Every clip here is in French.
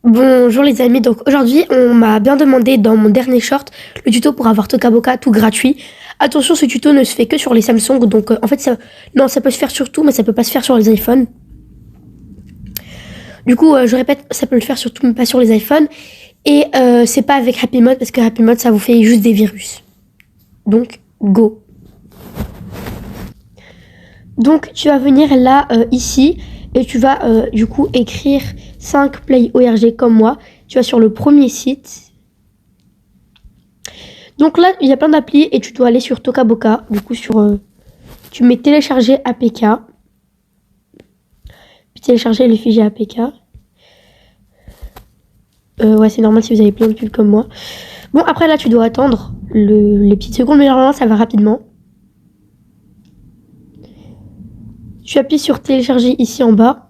Bonjour les amis, donc aujourd'hui on m'a bien demandé dans mon dernier short le tuto pour avoir Tokaboka tout gratuit. Attention, ce tuto ne se fait que sur les Samsung, donc en fait ça peut se faire sur tout mais ça peut pas se faire sur les iPhones. Du coup je répète, ça peut le faire sur tout mais pas sur les iPhones. Et c'est pas avec Happy Mode parce que Happy Mode ça vous fait juste des virus. Donc go. Donc tu vas venir là ici et tu vas du coup écrire 5 Play ORG comme moi. Tu vas sur le premier site. Donc là il y a plein d'applis et tu dois aller sur Tokaboka. Du coup tu mets télécharger APK. Puis télécharger le fichier APK. Ouais, c'est normal si vous avez plein de pubs comme moi. Bon, après là tu dois attendre les petites secondes, mais normalement ça va rapidement. Tu appuies sur télécharger ici en bas.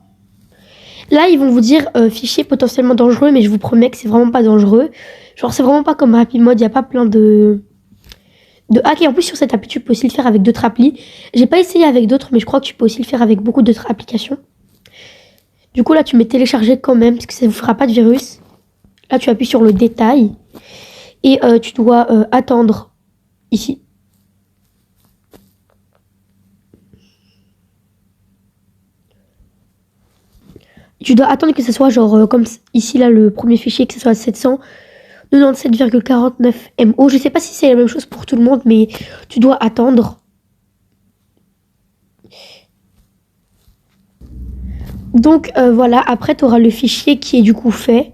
Là, ils vont vous dire fichier potentiellement dangereux, mais je vous promets que c'est vraiment pas dangereux. Genre, c'est vraiment pas comme Happy Mode, il n'y a pas plein de hacks. Et en plus, sur cette appli, tu peux aussi le faire avec d'autres applis. J'ai pas essayé avec d'autres, mais je crois que tu peux aussi le faire avec beaucoup d'autres applications. Du coup, là, tu mets télécharger quand même, parce que ça ne vous fera pas de virus. Là, tu appuies sur le détail. Et tu dois attendre ici. Tu dois attendre que ce soit genre comme ici là le premier fichier, que ce soit 797,49 MO. Je sais pas si c'est la même chose pour tout le monde, mais tu dois attendre. Donc voilà, après tu auras le fichier qui est du coup fait.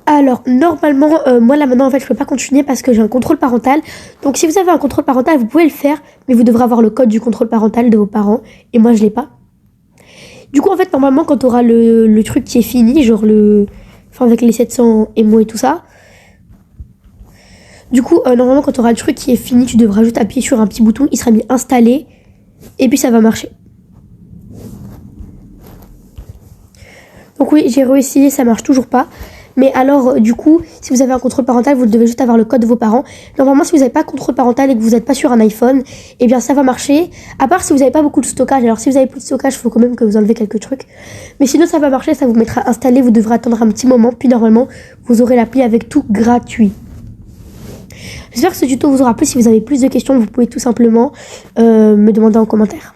Alors normalement, moi là maintenant en fait je peux pas continuer parce que j'ai un contrôle parental. Donc si vous avez un contrôle parental, vous pouvez le faire, mais vous devrez avoir le code du contrôle parental de vos parents. Et moi je l'ai pas. Du coup en fait normalement quand tu auras le truc qui est fini, genre enfin avec les 700 émo et tout ça. Du coup normalement quand tu auras le truc qui est fini, tu devras juste appuyer sur un petit bouton, il sera mis installé. Et puis ça va marcher. Donc oui, j'ai réussi, ça marche toujours pas. Mais alors, du coup, si vous avez un contrôle parental, vous devez juste avoir le code de vos parents. Normalement, si vous n'avez pas de contrôle parental et que vous n'êtes pas sur un iPhone, eh bien, ça va marcher. À part si vous n'avez pas beaucoup de stockage. Alors, si vous avez plus de stockage, il faut quand même que vous enlevez quelques trucs. Mais sinon, ça va marcher, ça vous mettra installé. Vous devrez attendre un petit moment. Puis, normalement, vous aurez l'appli avec tout gratuit. J'espère que ce tuto vous aura plu. Si vous avez plus de questions, vous pouvez tout simplement me demander en commentaire.